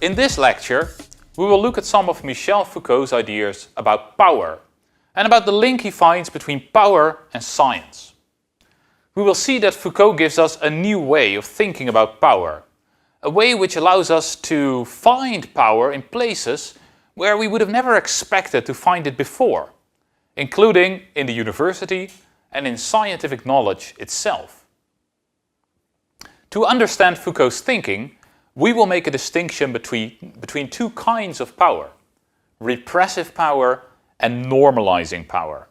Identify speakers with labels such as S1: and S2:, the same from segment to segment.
S1: In this lecture, we will look at some of Michel Foucault's ideas about power and about the link he finds between power and science. We will see that Foucault gives us a new way of thinking about power, a way which allows us to find power in places where we would have never expected to find it before, including in the university and in scientific knowledge itself. To understand Foucault's thinking, we will make a distinction between two kinds of power: repressive power and normalizing power.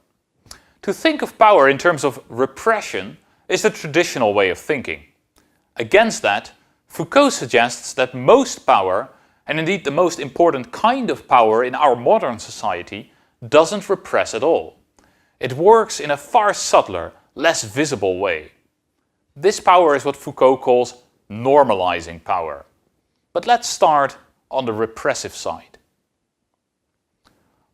S1: To think of power in terms of repression is the traditional way of thinking. Against that, Foucault suggests that most power, and indeed the most important kind of power in our modern society, doesn't repress at all. It works in a far subtler, less visible way. This power is what Foucault calls normalizing power. But let's start on the repressive side.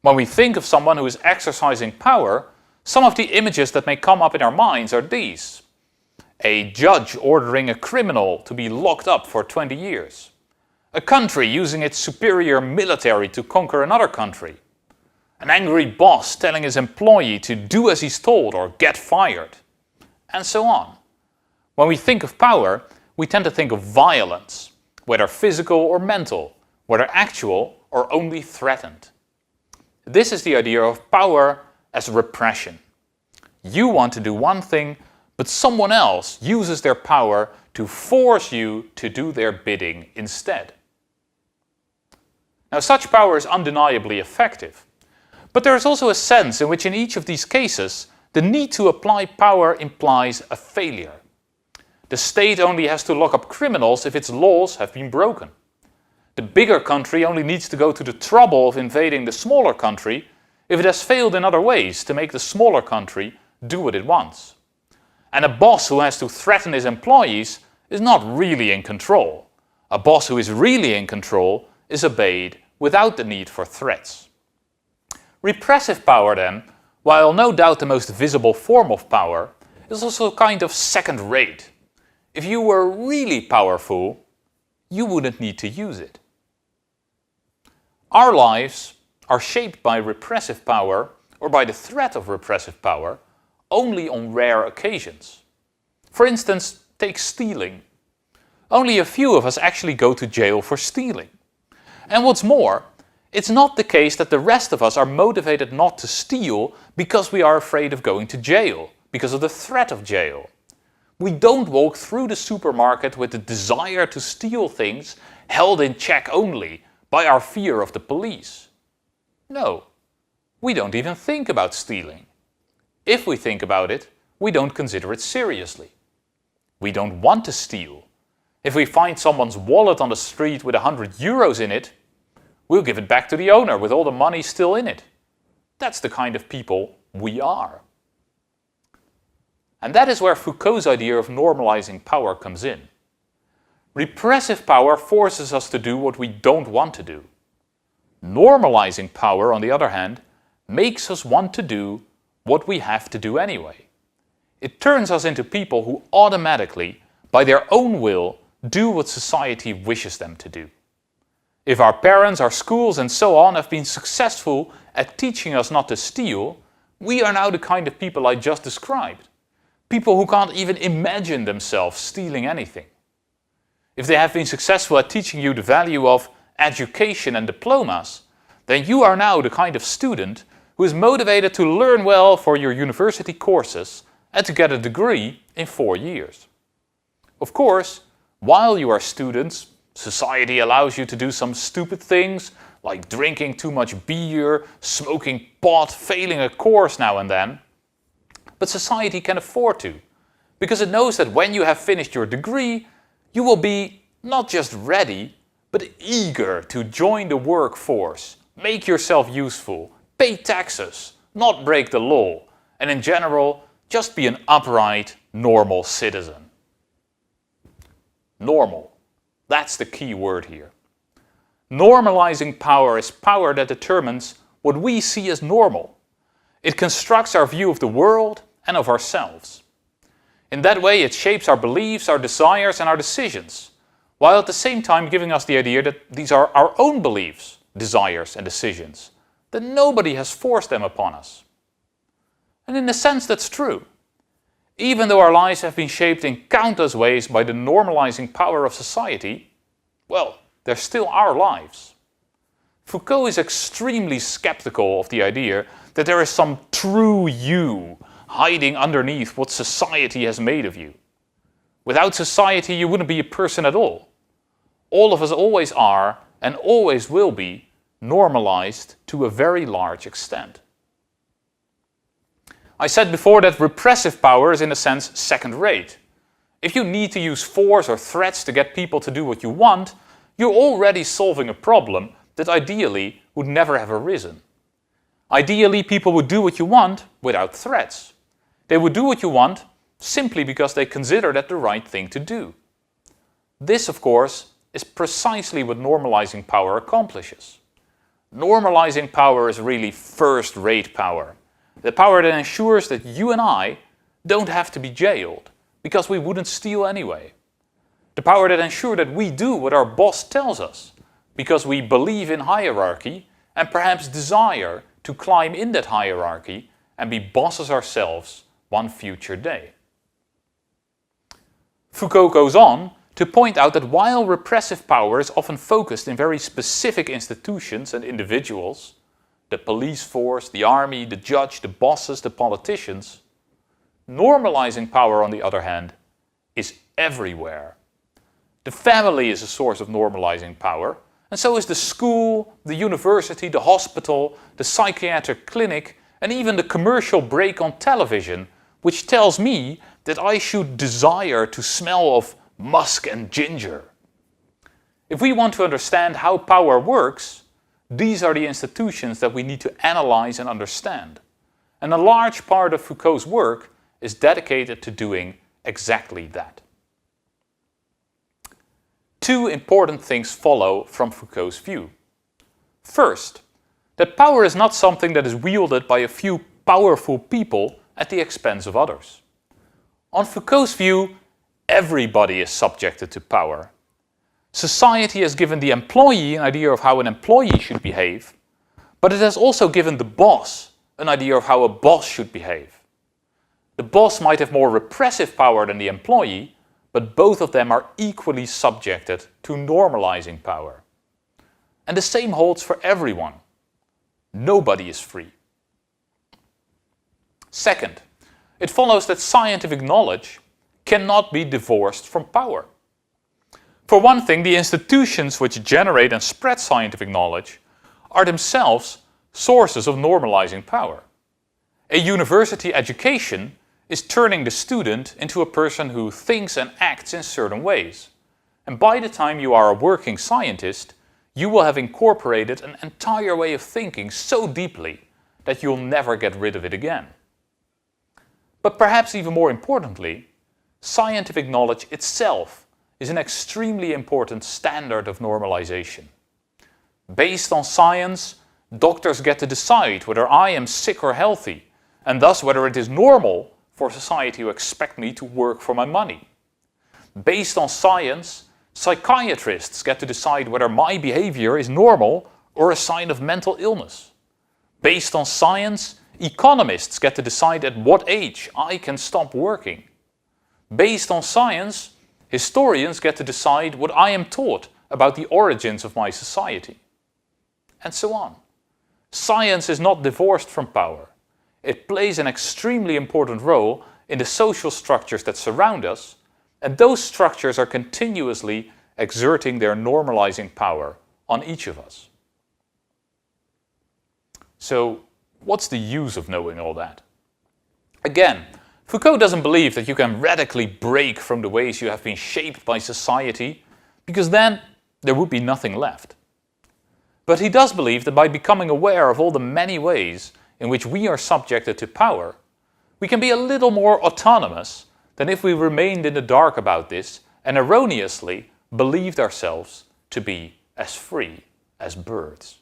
S1: When we think of someone who is exercising power, some of the images that may come up in our minds are these: a judge ordering a criminal to be locked up for 20 years, a country using its superior military to conquer another country, an angry boss telling his employee to do as he's told or get fired, and so on. When we think of power, we tend to think of violence, whether physical or mental, whether actual or only threatened. This is the idea of power as repression. You want to do one thing, but someone else uses their power to force you to do their bidding instead. Now, such power is undeniably effective, but there is also a sense in which in each of these cases, the need to apply power implies a failure. The state only has to lock up criminals if its laws have been broken. The bigger country only needs to go to the trouble of invading the smaller country if it has failed in other ways to make the smaller country do what it wants. And a boss who has to threaten his employees is not really in control. A boss who is really in control is obeyed without the need for threats. Repressive power then, while no doubt the most visible form of power, is also kind of second-rate. If you were really powerful, you wouldn't need to use it. Our lives are shaped by repressive power or by the threat of repressive power only on rare occasions. For instance, take stealing. Only a few of us actually go to jail for stealing. And what's more, it's not the case that the rest of us are motivated not to steal because we are afraid of going to jail, because of the threat of jail. We don't walk through the supermarket with the desire to steal things held in check only by our fear of the police. No, we don't even think about stealing. If we think about it, we don't consider it seriously. We don't want to steal. If we find someone's wallet on the street with €100 in it, we'll give it back to the owner with all the money still in it. That's the kind of people we are. And that is where Foucault's idea of normalizing power comes in. Repressive power forces us to do what we don't want to do. Normalizing power, on the other hand, makes us want to do what we have to do anyway. It turns us into people who automatically, by their own will, do what society wishes them to do. If our parents, our schools and so on have been successful at teaching us not to steal, we are now the kind of people I just described. People who can't even imagine themselves stealing anything. If they have been successful at teaching you the value of education and diplomas, then you are now the kind of student who is motivated to learn well for your university courses and to get a degree in 4 years. Of course, while you are students, society allows you to do some stupid things like drinking too much beer, smoking pot, failing a course now and then. But society can afford to, because it knows that when you have finished your degree, you will be not just ready, but eager to join the workforce, make yourself useful, pay taxes, not break the law, and in general, just be an upright, normal citizen. Normal. That's the key word here. Normalizing power is power that determines what we see as normal. It constructs our view of the world and of ourselves. In that way, it shapes our beliefs, our desires, and our decisions, while at the same time giving us the idea that these are our own beliefs, desires and decisions, that nobody has forced them upon us. And in a sense that's true. Even though our lives have been shaped in countless ways by the normalizing power of society, well, they're still our lives. Foucault is extremely skeptical of the idea that there is some true you hiding underneath what society has made of you. Without society, you wouldn't be a person at all. All of us always are, and always will be, normalized to a very large extent. I said before that repressive power is in a sense second-rate. If you need to use force or threats to get people to do what you want, you're already solving a problem that ideally would never have arisen. Ideally, people would do what you want without threats. They would do what you want simply because they consider that the right thing to do. This, of course, is precisely what normalizing power accomplishes. Normalizing power is really first-rate power. The power that ensures that you and I don't have to be jailed, because we wouldn't steal anyway. The power that ensures that we do what our boss tells us, because we believe in hierarchy and perhaps desire to climb in that hierarchy and be bosses ourselves one future day. Foucault goes on to point out that while repressive power is often focused in very specific institutions and individuals, the police force, the army, the judge, the bosses, the politicians, normalizing power, on the other hand, is everywhere. The family is a source of normalizing power, and so is the school, the university, the hospital, the psychiatric clinic, and even the commercial break on television, which tells me that I should desire to smell of musk and ginger. If we want to understand how power works, these are the institutions that we need to analyze and understand. And a large part of Foucault's work is dedicated to doing exactly that. Two important things follow from Foucault's view. First, that power is not something that is wielded by a few powerful people at the expense of others. On Foucault's view, everybody is subjected to power. Society has given the employee an idea of how an employee should behave, but it has also given the boss an idea of how a boss should behave. The boss might have more repressive power than the employee, but both of them are equally subjected to normalizing power. And the same holds for everyone. Nobody is free. Second, it follows that scientific knowledge cannot be divorced from power. For one thing, the institutions which generate and spread scientific knowledge are themselves sources of normalizing power. A university education is turning the student into a person who thinks and acts in certain ways. And by the time you are a working scientist, you will have incorporated an entire way of thinking so deeply that you'll never get rid of it again. But perhaps even more importantly, scientific knowledge itself is an extremely important standard of normalization. Based on science, doctors get to decide whether I am sick or healthy, and thus whether it is normal for society to expect me to work for my money. Based on science, psychiatrists get to decide whether my behavior is normal or a sign of mental illness. Based on science, economists get to decide at what age I can stop working. Based on science, historians get to decide what I am taught about the origins of my society. And so on. Science is not divorced from power. It plays an extremely important role in the social structures that surround us, and those structures are continuously exerting their normalizing power on each of us. So, what's the use of knowing all that? Again, Foucault doesn't believe that you can radically break from the ways you have been shaped by society, because then there would be nothing left. But he does believe that by becoming aware of all the many ways in which we are subjected to power, we can be a little more autonomous than if we remained in the dark about this and erroneously believed ourselves to be as free as birds.